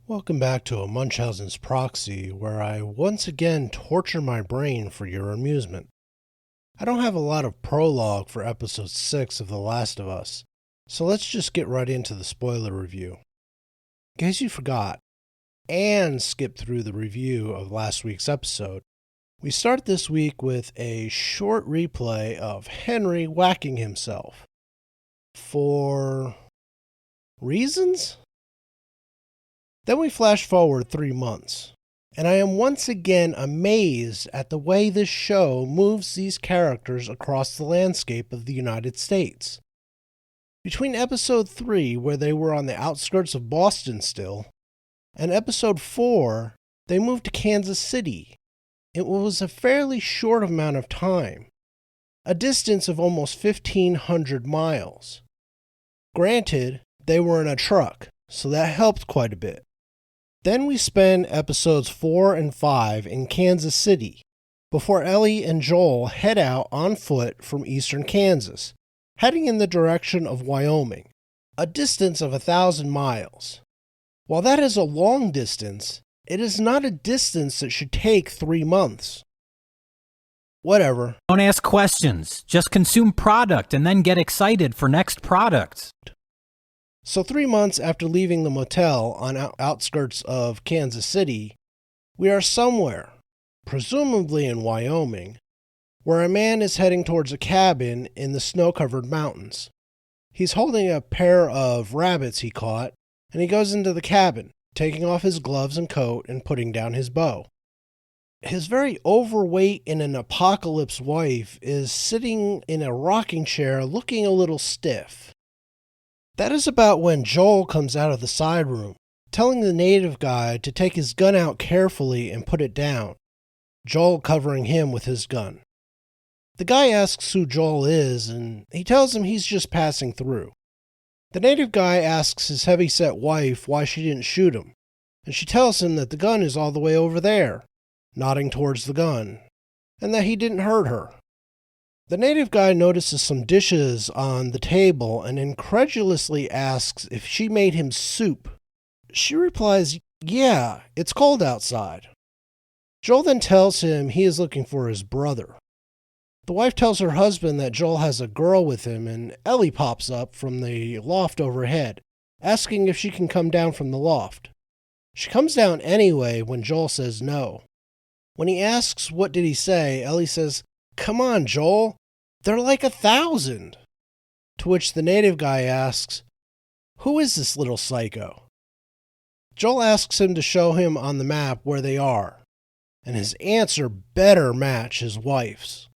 Welcome back to a Munchausen's Proxy, where I once again torture my brain for your amusement. I don't have a lot of prologue for episode 6 of The Last of Us, so let's just get right into the spoiler review. In case you forgot, and skipped through the review of last week's episode, we start this week with a short replay of Henry whacking himself. For reasons? Then we flash forward 3 months, and I am once again amazed at the way this show moves these characters across the landscape of the United States. Between episode 3, where they were on the outskirts of Boston still, and episode 4, they moved to Kansas City. It was a fairly short amount of time, a distance of almost 1,500 miles. Granted, they were in a truck, so that helped quite a bit. Then we spend episodes 4 and 5 in Kansas City, before Ellie and Joel head out on foot from eastern Kansas, heading in the direction of Wyoming, a distance of 1,000 miles. While that is a long distance, it is not a distance that should take 3 months. Whatever. Don't ask questions. Just consume product and then get excited for next product. So 3 months after leaving the motel on outskirts of Kansas City, we are somewhere, presumably in Wyoming, where a man is heading towards a cabin in the snow-covered mountains. He's holding a pair of rabbits he caught, and he goes into the cabin, taking off his gloves and coat and putting down his bow. His very overweight and an apocalypse wife is sitting in a rocking chair looking a little stiff. That is about when Joel comes out of the side room, telling the native guy to take his gun out carefully and put it down, Joel covering him with his gun. The guy asks who Joel is, and he tells him he's just passing through. The native guy asks his heavyset wife why she didn't shoot him, and she tells him that the gun is all the way over there, nodding towards the gun, and that he didn't hurt her. The native guy notices some dishes on the table and incredulously asks if she made him soup. She replies, "Yeah, it's cold outside." Joel then tells him he is looking for his brother. The wife tells her husband that Joel has a girl with him, and Ellie pops up from the loft overhead, asking if she can come down from the loft. She comes down anyway when Joel says no. When he asks what did he say, Ellie says, "Come on, Joel, they're like 1,000. To which the native guy asks, "Who is this little psycho?" Joel asks him to show him on the map where they are, and his answer better match his wife's.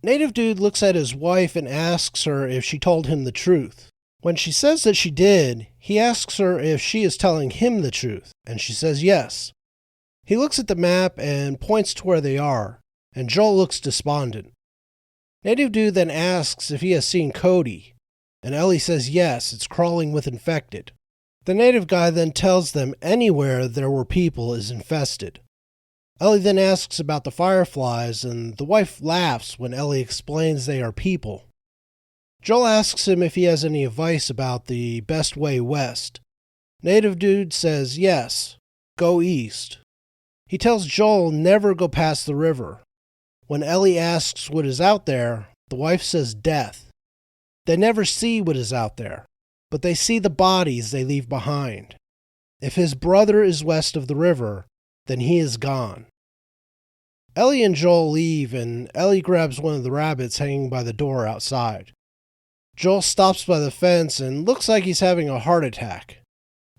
Native dude looks at his wife and asks her if she told him the truth. When she says that she did, he asks her if she is telling him the truth, and she says yes. He looks at the map and points to where they are, and Joel looks despondent. Native dude then asks if he has seen Cody, and Ellie says yes, it's crawling with infected. The native guy then tells them anywhere there were people is infested. Ellie then asks about the fireflies, and the wife laughs when Ellie explains they are people. Joel asks him if he has any advice about the best way west. Native dude says yes, go east. He tells Joel never go past the river. When Ellie asks what is out there, the wife says death. They never see what is out there, but they see the bodies they leave behind. If his brother is west of the river, then he is gone. Ellie and Joel leave, and Ellie grabs one of the rabbits hanging by the door outside. Joel stops by the fence and looks like he's having a heart attack.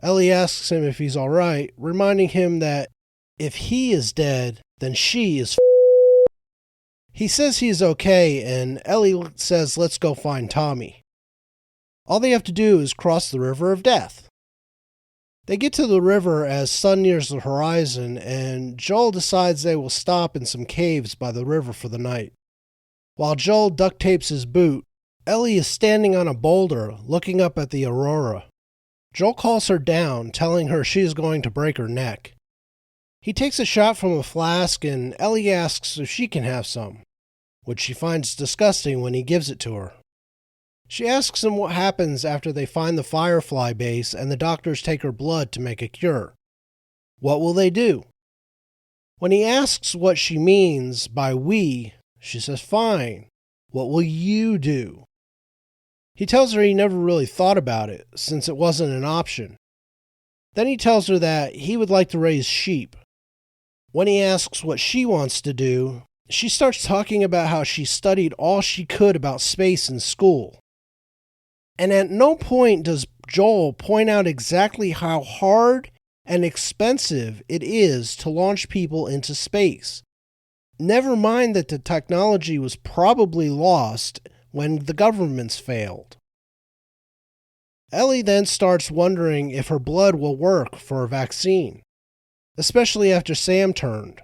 Ellie asks him if he's alright, reminding him that if he is dead, then she is He says he is okay, and Ellie says let's go find Tommy. All they have to do is cross the river of death. They get to the river as sun nears the horizon, and Joel decides they will stop in some caves by the river for the night. While Joel duct tapes his boot, Ellie is standing on a boulder looking up at the aurora. Joel calls her down, telling her she is going to break her neck. He takes a shot from a flask, and Ellie asks if she can have some, which she finds disgusting when he gives it to her. She asks him what happens after they find the Firefly base and the doctors take her blood to make a cure. What will they do? When he asks what she means by we, she says, fine. What will you do? He tells her he never really thought about it, since it wasn't an option. Then he tells her that he would like to raise sheep. When he asks what she wants to do, she starts talking about how she studied all she could about space in school. And at no point does Joel point out exactly how hard and expensive it is to launch people into space. Never mind that the technology was probably lost when the governments failed. Ellie then starts wondering if her blood will work for a vaccine, especially after Sam turned.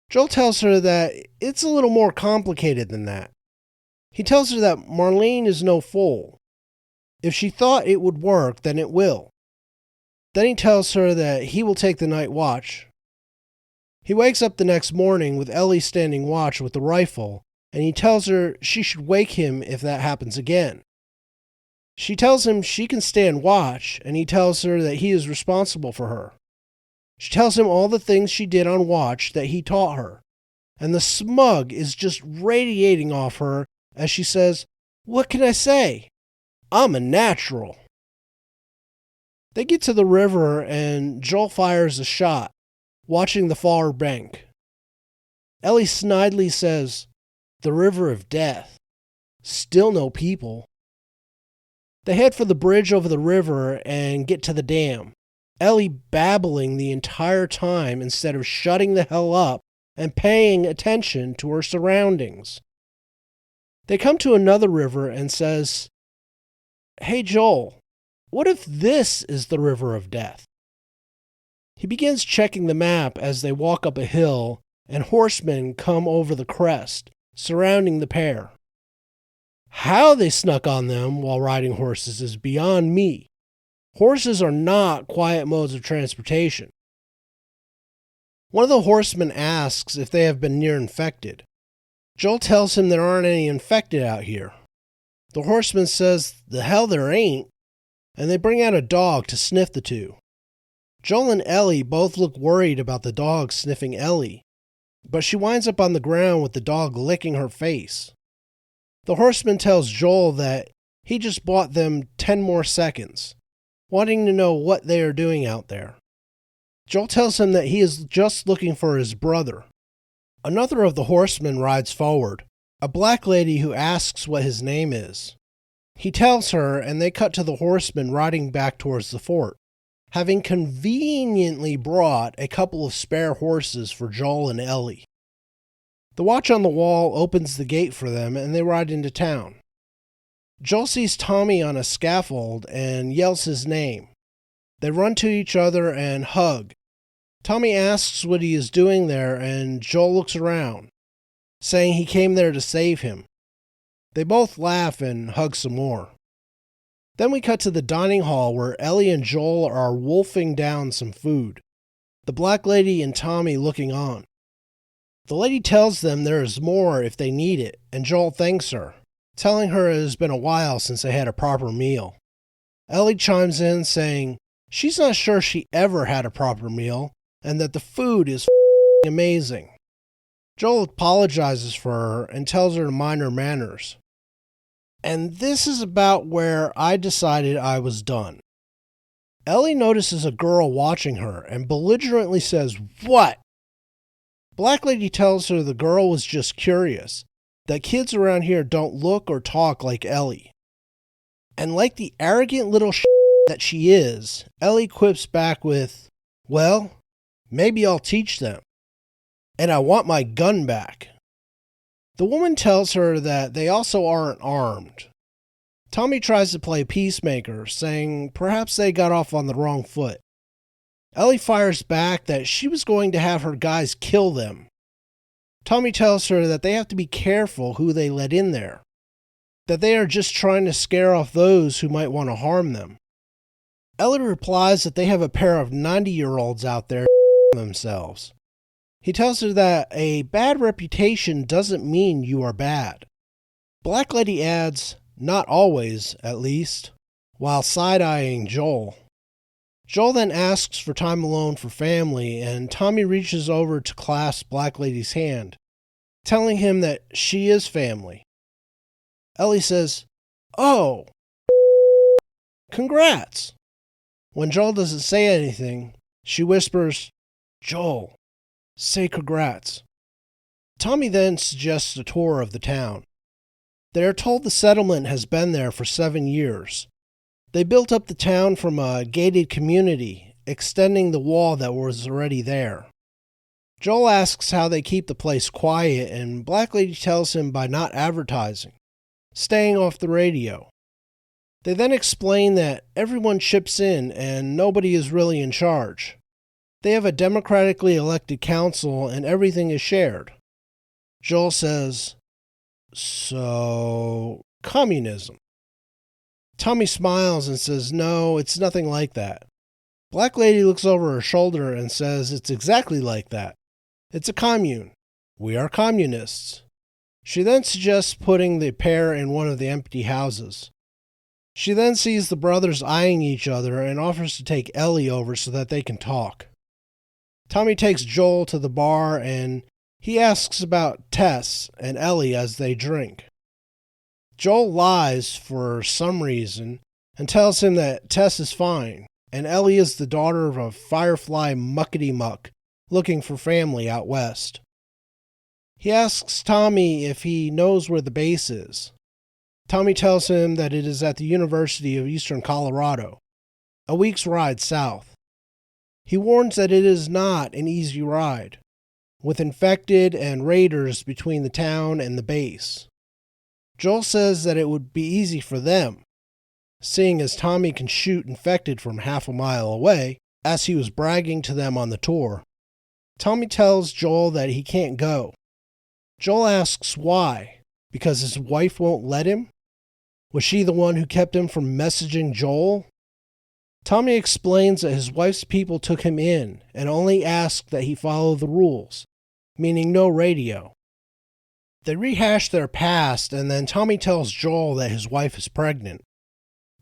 Joel tells her that it's a little more complicated than that. He tells her that Marlene is no fool. If she thought it would work, then it will. Then he tells her that he will take the night watch. He wakes up the next morning with Ellie standing watch with the rifle, and he tells her she should wake him if that happens again. She tells him she can stand watch, and he tells her that he is responsible for her. She tells him all the things she did on watch that he taught her, and the smug is just radiating off her as she says, "What can I say? I'm a natural." They get to the river and Joel fires a shot, watching the far bank. Ellie snidely says, "The river of death. Still no people." They head for the bridge over the river and get to the dam, Ellie babbling the entire time instead of shutting the hell up and paying attention to her surroundings. They come to another river and says, "Hey Joel, what if this is the river of death?" He begins checking the map as they walk up a hill, and horsemen come over the crest, surrounding the pair. How they snuck on them while riding horses is beyond me. Horses are not quiet modes of transportation. One of the horsemen asks if they have been near infected. Joel tells him there aren't any infected out here. The horseman says the hell there ain't, and they bring out a dog to sniff the two. Joel and Ellie both look worried about the dog sniffing Ellie, but she winds up on the ground with the dog licking her face. The horseman tells Joel that he just bought them 10 more seconds, wanting to know what they are doing out there. Joel tells him that he is just looking for his brother. Another of the horsemen rides forward, a black lady who asks what his name is. He tells her, and they cut to the horseman riding back towards the fort, having conveniently brought a couple of spare horses for Joel and Ellie. The watch on the wall opens the gate for them, and they ride into town. Joel sees Tommy on a scaffold and yells his name. They run to each other and hug. Tommy asks what he is doing there, and Joel looks around, saying he came there to save him. They both laugh and hug some more. Then we cut to the dining hall where Ellie and Joel are wolfing down some food, the black lady and Tommy looking on. The lady tells them there is more if they need it, and Joel thanks her, telling her it has been a while since they had a proper meal. Ellie chimes in saying she's not sure she ever had a proper meal, and that the food is amazing. Joel apologizes for her and tells her to mind her manners. And this is about where I decided I was done. Ellie notices a girl watching her and belligerently says, "What?" Black Lady tells her the girl was just curious, that kids around here don't look or talk like Ellie. And like the arrogant little that she is, Ellie quips back with, "Well, maybe I'll teach them. And I want my gun back." The woman tells her that they also aren't armed. Tommy tries to play peacemaker, saying perhaps they got off on the wrong foot. Ellie fires back that she was going to have her guys kill them. Tommy tells her that they have to be careful who they let in there, that they are just trying to scare off those who might want to harm them. Ellie replies that they have a pair of 90-year-olds out there themselves. He tells her that a bad reputation doesn't mean you are bad. Black Lady adds, "Not always, at least," while side-eyeing Joel. Joel then asks for time alone for family, and Tommy reaches over to clasp Black Lady's hand, telling him that she is family. Ellie says, "Oh, congrats." When Joel doesn't say anything, she whispers, "Joel, say congrats." Tommy then suggests a tour of the town. They are told the settlement has been there for 7 years. They built up the town from a gated community, extending the wall that was already there. Joel asks how they keep the place quiet, and Black Lady tells him by not advertising, staying off the radio. They then explain that everyone chips in and nobody is really in charge. They have a democratically elected council and everything is shared. Joel says, "So, communism?" Tommy smiles and says, "No, it's nothing like that." Black Lady looks over her shoulder and says it's exactly like that. It's a commune. We are communists. She then suggests putting the pair in one of the empty houses. She then sees the brothers eyeing each other and offers to take Ellie over so that they can talk. Tommy takes Joel to the bar and he asks about Tess and Ellie as they drink. Joel lies for some reason and tells him that Tess is fine, and Ellie is the daughter of a Firefly muckety-muck looking for family out west. He asks Tommy if he knows where the base is. Tommy tells him that it is at the University of Eastern Colorado, a week's ride south. He warns that it is not an easy ride, with infected and raiders between the town and the base. Joel says that it would be easy for them, seeing as Tommy can shoot infected from half a mile away, as he was bragging to them on the tour. Tommy tells Joel that he can't go. Joel asks why, because his wife won't let him? Was she the one who kept him from messaging Joel? Tommy explains that his wife's people took him in and only asked that he follow the rules, meaning no radio. They rehash their past, and then Tommy tells Joel that his wife is pregnant.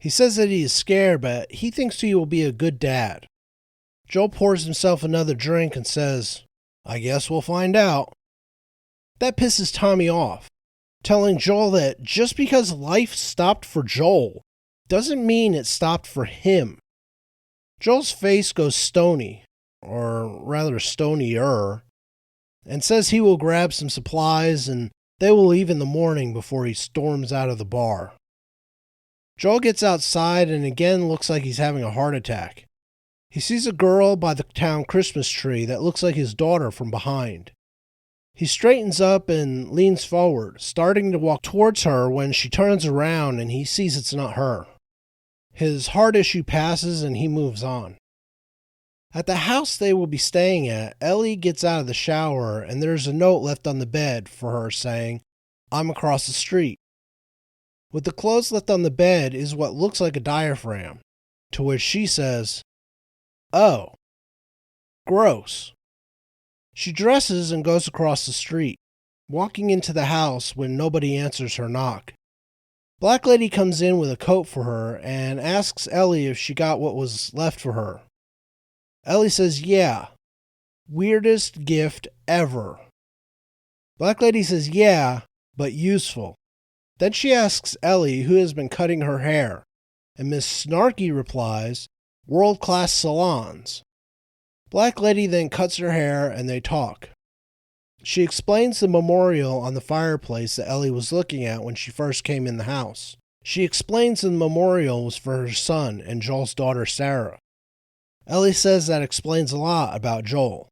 He says that he is scared, but he thinks he will be a good dad. Joel pours himself another drink and says, "I guess we'll find out." That pisses Tommy off, telling Joel that just because life stopped for Joel doesn't mean it stopped for him. Joel's face goes stony, or rather stonier, and says he will grab some supplies and they will leave in the morning before he storms out of the bar. Joel gets outside and again looks like he's having a heart attack. He sees a girl by the town Christmas tree that looks like his daughter from behind. He straightens up and leans forward, starting to walk towards her when she turns around and he sees it's not her. His heart issue passes and he moves on. At the house they will be staying at, Ellie gets out of the shower and there's a note left on the bed for her saying, "I'm across the street." With the clothes left on the bed is what looks like a diaphragm, to which she says, "Oh, gross." She dresses and goes across the street, walking into the house when nobody answers her knock. Black Lady comes in with a coat for her and asks Ellie if she got what was left for her. Ellie says, "Yeah. Weirdest gift ever." Black Lady says, "Yeah, but useful." Then she asks Ellie who has been cutting her hair, and Miss Snarky replies, "World-class salons." Black Lady then cuts her hair and they talk. She explains the memorial on the fireplace that Ellie was looking at when she first came in the house. She explains the memorial was for her son and Joel's daughter Sarah. Ellie says that explains a lot about Joel.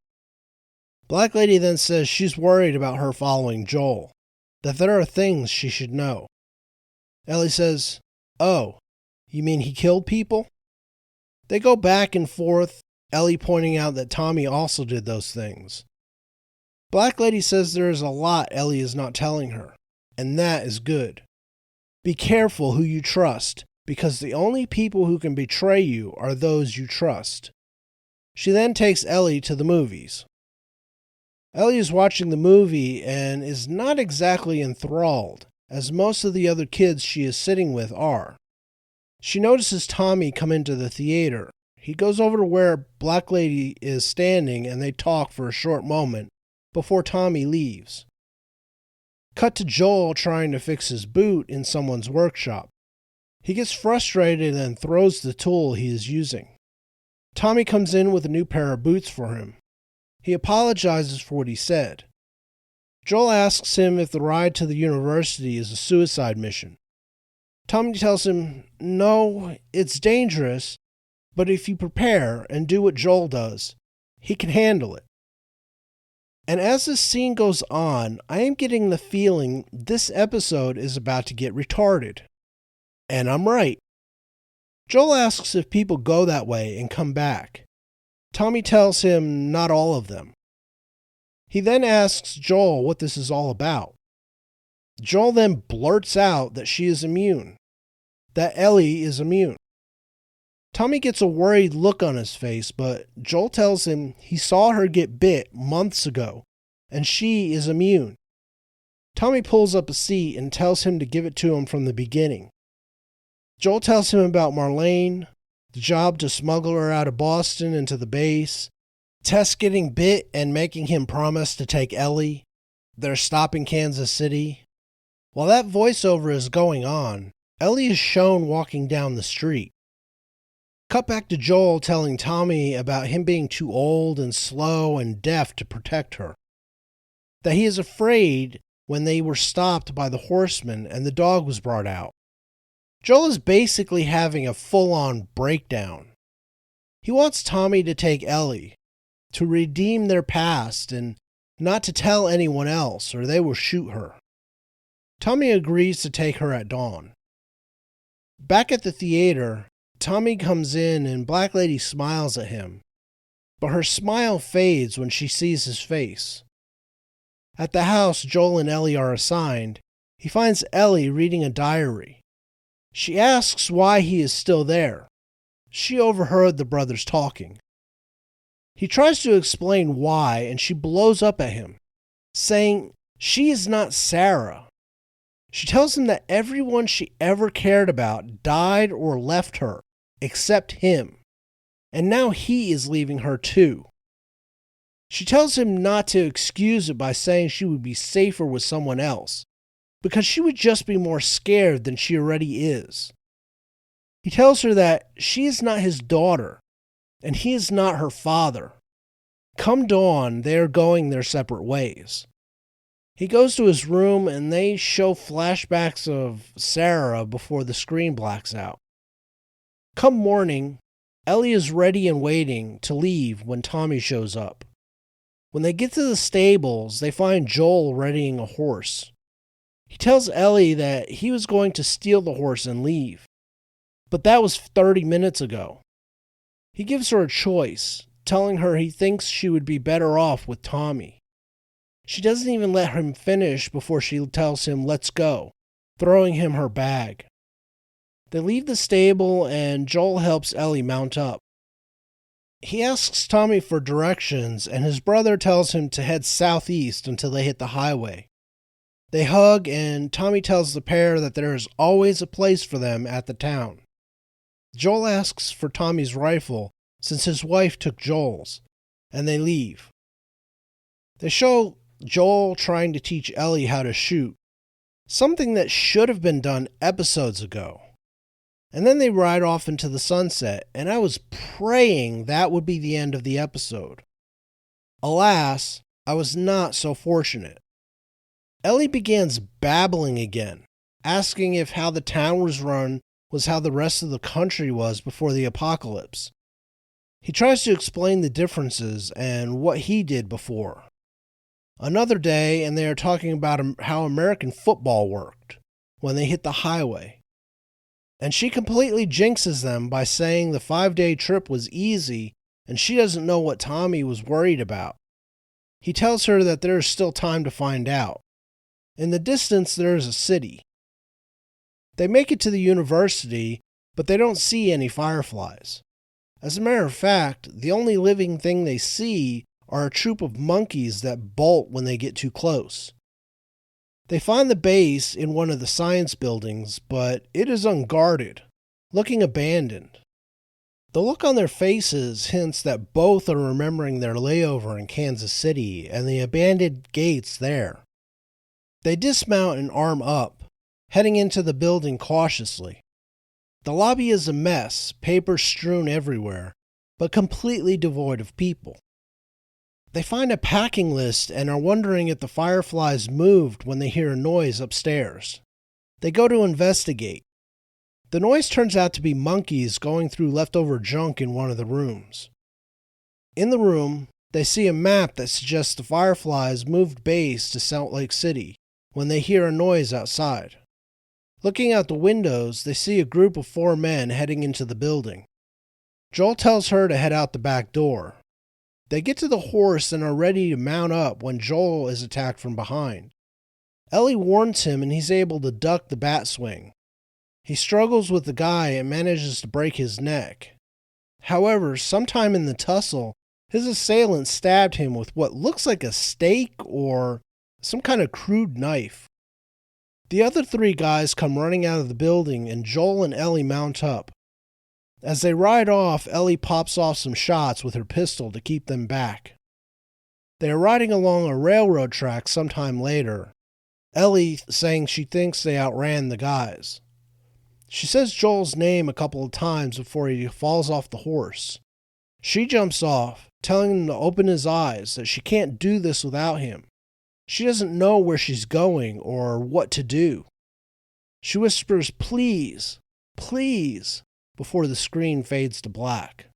Black Lady then says she's worried about her following Joel, that there are things she should know. Ellie says, "Oh, you mean he killed people?" They go back and forth, Ellie pointing out that Tommy also did those things. Black Lady says there is a lot Ellie is not telling her, and that is good. Be careful who you trust, because the only people who can betray you are those you trust. She then takes Ellie to the movies. Ellie is watching the movie and is not exactly enthralled, as most of the other kids she is sitting with are. She notices Tommy come into the theater, He goes over to where Black Lady is standing and they talk for a short moment before Tommy leaves. Cut to Joel trying to fix his boot in someone's workshop. He gets frustrated and throws the tool he is using. Tommy comes in with a new pair of boots for him. He apologizes for what he said. Joel asks him if the ride to the university is a suicide mission. Tommy tells him, no, it's dangerous, but if you prepare and do what Joel does, he can handle it. And as this scene goes on, I am getting the feeling this episode is about to get retarded. And I'm right. Joel asks if people go that way and come back. Tommy tells him not all of them. He then asks Joel what this is all about. Joel then blurts out that she is immune, that Ellie is immune. Tommy gets a worried look on his face, but Joel tells him he saw her get bit months ago, and she is immune. Tommy pulls up a seat and tells him to give it to him from the beginning. Joel tells him about Marlene, the job to smuggle her out of Boston into the base, Tess getting bit and making him promise to take Ellie, their stop in Kansas City. While that voiceover is going on, Ellie is shown walking down the street. Cut back to Joel telling Tommy about him being too old and slow and deaf to protect her. That he is afraid when they were stopped by the horsemen and the dog was brought out. Joel is basically having a full-on breakdown. He wants Tommy to take Ellie, to redeem their past and not to tell anyone else or they will shoot her. Tommy agrees to take her at dawn. Back at the theater, Tommy comes in and Black Lady smiles at him, but her smile fades when she sees his face. At the house Joel and Ellie are assigned, he finds Ellie reading a diary. She asks why he is still there. She overheard the brothers talking. He tries to explain why, and she blows up at him, saying she is not Sarah. She tells him that everyone she ever cared about died or left her, except him, and now he is leaving her too. She tells him not to excuse it by saying she would be safer with someone else, because she would just be more scared than she already is. He tells her that she is not his daughter, and he is not her father. Come dawn, they are going their separate ways. He goes to his room and they show flashbacks of Sarah before the screen blacks out. Come morning, Ellie is ready and waiting to leave when Tommy shows up. When they get to the stables, they find Joel readying a horse. He tells Ellie that he was going to steal the horse and leave, but that was 30 minutes ago. He gives her a choice, telling her he thinks she would be better off with Tommy. She doesn't even let him finish before she tells him, let's go, throwing him her bag. They leave the stable and Joel helps Ellie mount up. He asks Tommy for directions and his brother tells him to head southeast until they hit the highway. They hug and Tommy tells the pair that there is always a place for them at the town. Joel asks for Tommy's rifle since his wife took Joel's, and they leave. They show Joel trying to teach Ellie how to shoot, something that should have been done episodes ago. And then they ride off into the sunset, and I was praying that would be the end of the episode. Alas, I was not so fortunate. Ellie begins babbling again, asking if how the town was run was how the rest of the country was before the apocalypse. He tries to explain the differences and what he did before. Another day, and they are talking about how American football worked when they hit the highway. And she completely jinxes them by saying the 5-day trip was easy and she doesn't know what Tommy was worried about. He tells her that there is still time to find out. In the distance, there is a city. They make it to the university, but they don't see any fireflies. As a matter of fact, the only living thing they see are a troop of monkeys that bolt when they get too close. They find the base in one of the science buildings, but it is unguarded, looking abandoned. The look on their faces hints that both are remembering their layover in Kansas City and the abandoned gates there. They dismount and arm up, heading into the building cautiously. The lobby is a mess, papers strewn everywhere, but completely devoid of people. They find a packing list and are wondering if the Fireflies moved when they hear a noise upstairs. They go to investigate. The noise turns out to be monkeys going through leftover junk in one of the rooms. In the room, they see a map that suggests the Fireflies moved base to Salt Lake City when they hear a noise outside. Looking out the windows, they see a group of 4 men heading into the building. Joel tells her to head out the back door. They get to the horse and are ready to mount up when Joel is attacked from behind. Ellie warns him and he's able to duck the bat swing. He struggles with the guy and manages to break his neck. However, sometime in the tussle, his assailant stabbed him with what looks like a stake or some kind of crude knife. The other 3 guys come running out of the building and Joel and Ellie mount up. As they ride off, Ellie pops off some shots with her pistol to keep them back. They are riding along a railroad track sometime later, Ellie saying she thinks they outran the guys. She says Joel's name a couple of times before he falls off the horse. She jumps off, telling him to open his eyes, that she can't do this without him. She doesn't know where she's going or what to do. She whispers, "Please, please," before the screen fades to black.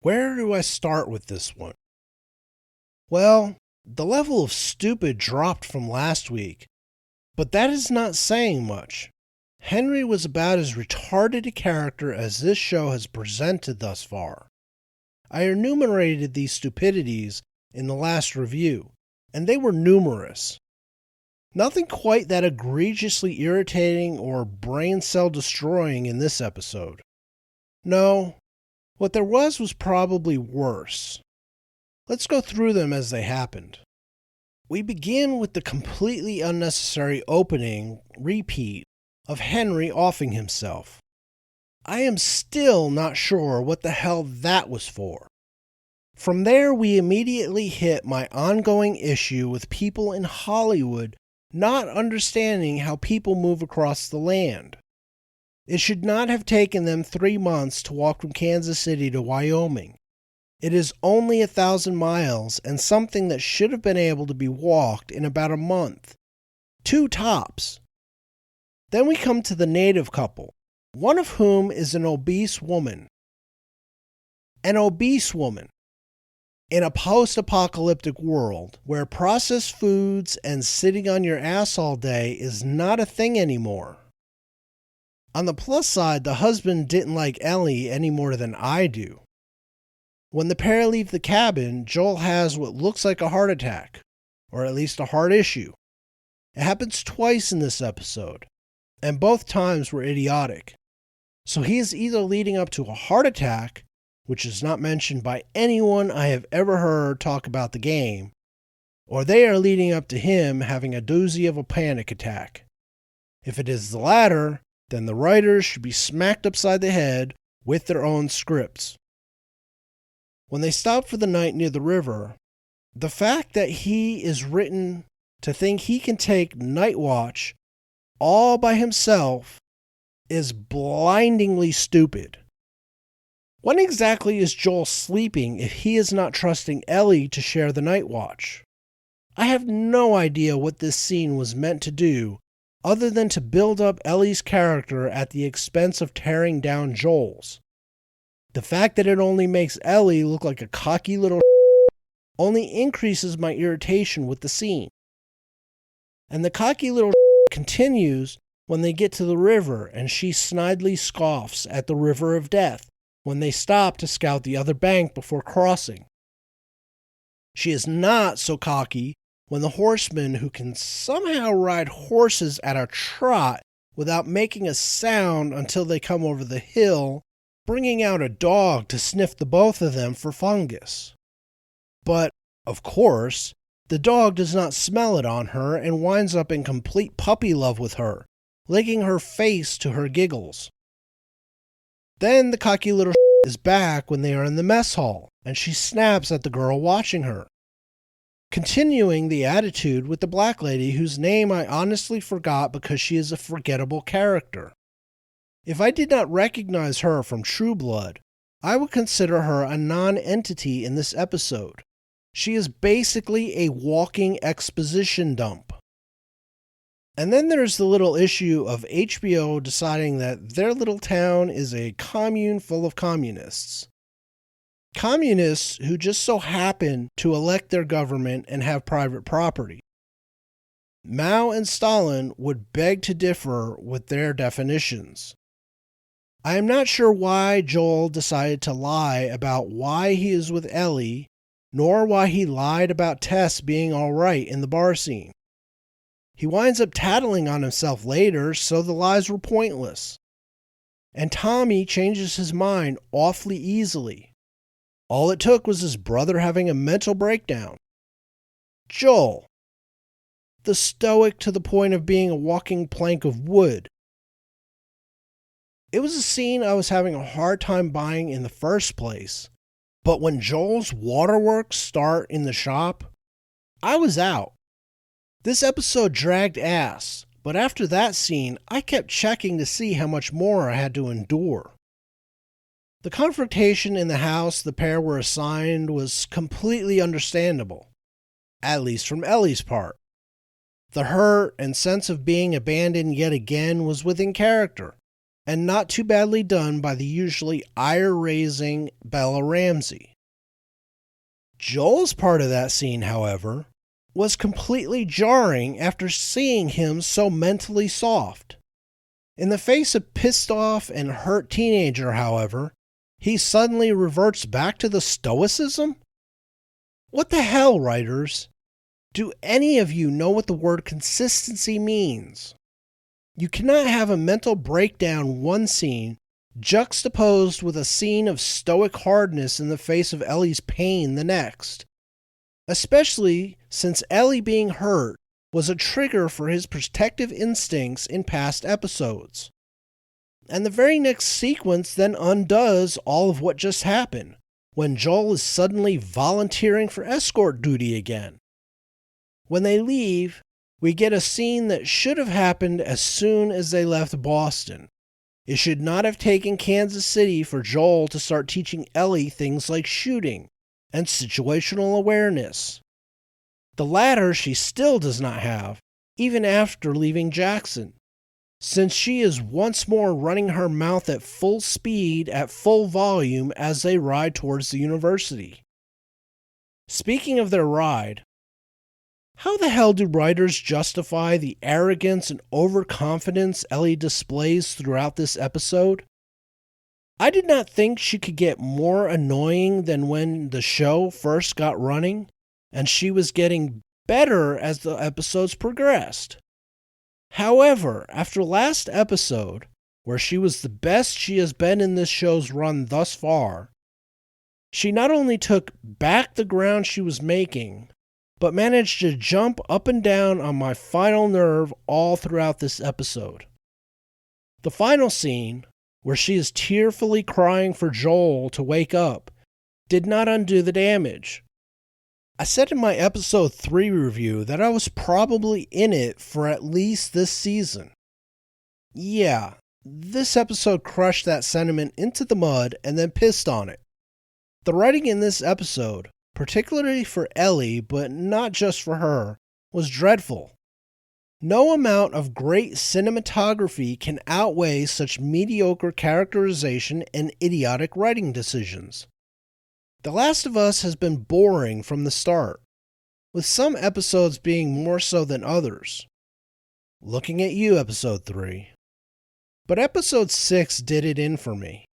Where do I start with this one? Well, the level of stupid dropped from last week, but that is not saying much. Henry was about as retarded a character as this show has presented thus far. I enumerated these stupidities in the last review, and they were numerous. Nothing quite that egregiously irritating or brain cell destroying in this episode. No, what there was probably worse. Let's go through them as they happened. We begin with the completely unnecessary opening repeat of Henry offing himself. I am still not sure what the hell that was for. From there, we immediately hit my ongoing issue with people in Hollywood not understanding how people move across the land. It should not have taken them 3 months to walk from Kansas City to Wyoming. It is only 1,000 miles and something that should have been able to be walked in about a month. 2 tops. Then we come to the native couple, one of whom is an obese woman. An obese woman. In a post-apocalyptic world where processed foods and sitting on your ass all day is not a thing anymore. On the plus side, the husband didn't like Ellie any more than I do. When the pair leave the cabin, Joel has what looks like a heart attack, or at least a heart issue. It happens twice in this episode, and both times were idiotic. So he is either leading up to a heart attack, which is not mentioned by anyone I have ever heard talk about the game, or they are leading up to him having a doozy of a panic attack. If it is the latter, then the writers should be smacked upside the head with their own scripts. When they stop for the night near the river, the fact that he is written to think he can take night watch all by himself is blindingly stupid. When exactly is Joel sleeping if he is not trusting Ellie to share the night watch? I have no idea what this scene was meant to do other than to build up Ellie's character at the expense of tearing down Joel's. The fact that it only makes Ellie look like a cocky little only increases my irritation with the scene. And the cocky little continues when they get to the river and she snidely scoffs at the river of death when they stop to scout the other bank before crossing. She is not so cocky when the horseman who can somehow ride horses at a trot without making a sound until they come over the hill, bringing out a dog to sniff the both of them for fungus. But, of course, the dog does not smell it on her and winds up in complete puppy love with her, licking her face to her giggles. Then the cocky little is back when they are in the mess hall, and she snaps at the girl watching her. Continuing the attitude with the black lady whose name I honestly forgot because she is a forgettable character. If I did not recognize her from True Blood, I would consider her a non-entity in this episode. She is basically a walking exposition dump. And then there's the little issue of HBO deciding that their little town is a commune full of communists. Communists who just so happen to elect their government and have private property. Mao and Stalin would beg to differ with their definitions. I am not sure why Joel decided to lie about why he is with Ellie, nor why he lied about Tess being alright in the bar scene. He winds up tattling on himself later, so the lies were pointless. And Tommy changes his mind awfully easily. All it took was his brother having a mental breakdown. Joel, the stoic to the point of being a walking plank of wood. It was a scene I was having a hard time buying in the first place, but when Joel's waterworks start in the shop, I was out. This episode dragged ass, but after that scene, I kept checking to see how much more I had to endure. The confrontation in the house the pair were assigned was completely understandable, at least from Ellie's part. The hurt and sense of being abandoned yet again was within character, and not too badly done by the usually ire-raising Bella Ramsey. Joel's part of that scene, however, was completely jarring after seeing him so mentally soft. In the face of pissed off and hurt teenager, however, he suddenly reverts back to the stoicism? What the hell, writers? Do any of you know what the word consistency means? You cannot have a mental breakdown one scene juxtaposed with a scene of stoic hardness in the face of Ellie's pain the next. Especially since Ellie being hurt was a trigger for his protective instincts in past episodes. And the very next sequence then undoes all of what just happened, when Joel is suddenly volunteering for escort duty again. When they leave, we get a scene that should have happened as soon as they left Boston. It should not have taken Kansas City for Joel to start teaching Ellie things like shooting and situational awareness. The latter she still does not have, even after leaving Jackson, since she is once more running her mouth at full speed at full volume as they ride towards the university. Speaking of their ride, how the hell do writers justify the arrogance and overconfidence Ellie displays throughout this episode? I did not think she could get more annoying than when the show first got running, and she was getting better as the episodes progressed. However, after last episode, where she was the best she has been in this show's run thus far, she not only took back the ground she was making, but managed to jump up and down on my final nerve all throughout this episode. The final scene, where she is tearfully crying for Joel to wake up, did not undo the damage. I said in my episode 3 review that I was probably in it for at least this season. Yeah, this episode crushed that sentiment into the mud and then pissed on it. The writing in this episode, particularly for Ellie, but not just for her, was dreadful. No amount of great cinematography can outweigh such mediocre characterization and idiotic writing decisions. The Last of Us has been boring from the start, with some episodes being more so than others. Looking at you, episode 3. But episode 6 did it in for me.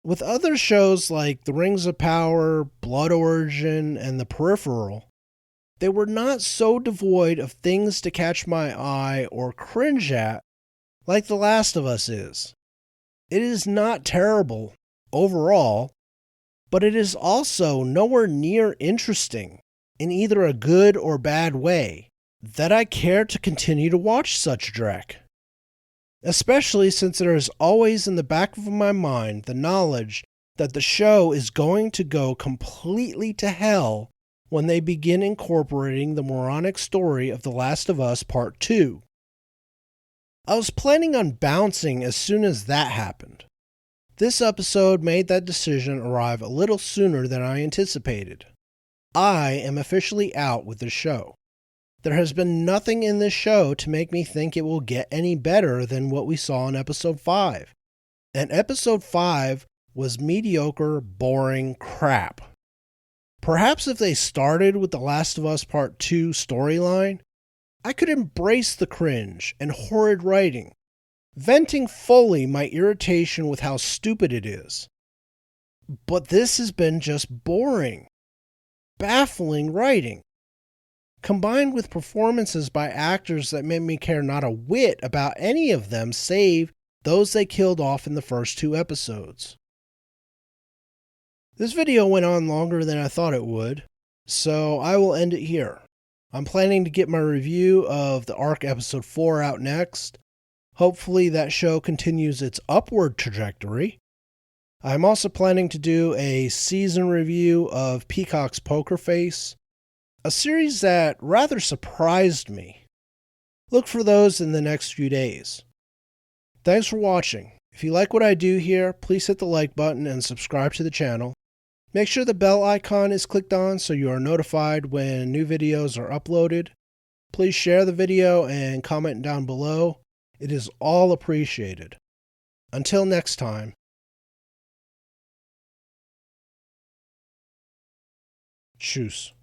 With other shows like The Rings of Power, Blood Origin, and The Peripheral, they were not so devoid of things to catch my eye or cringe at like The Last of Us is. It is not terrible overall, but it is also nowhere near interesting in either a good or bad way that I care to continue to watch such dreck. especially since there is always in the back of my mind the knowledge that the show is going to go completely to hell when they begin incorporating the moronic story of The Last of Us Part 2. I was planning on bouncing as soon as that happened. This episode made that decision arrive a little sooner than I anticipated. I am officially out with the show. There has been nothing in this show to make me think it will get any better than what we saw in Episode 5. And Episode 5 was mediocre, boring crap. Perhaps if they started with The Last of Us Part 2 storyline, I could embrace the cringe and horrid writing, venting fully my irritation with how stupid it is. But this has been just boring, baffling writing, combined with performances by actors that made me care not a whit about any of them save those they killed off in the first 2 episodes. This video went on longer than I thought it would, so I will end it here. I'm planning to get my review of the Arc Episode 4 out next. Hopefully that show continues its upward trajectory. I'm also planning to do a season review of Peacock's Poker Face, a series that rather surprised me. Look for those in the next few days. Thanks for watching. If you like what I do here, please hit the like button and subscribe to the channel. Make sure the bell icon is clicked on so you are notified when new videos are uploaded. Please share the video and comment down below. It is all appreciated. Until next time. Tschüss.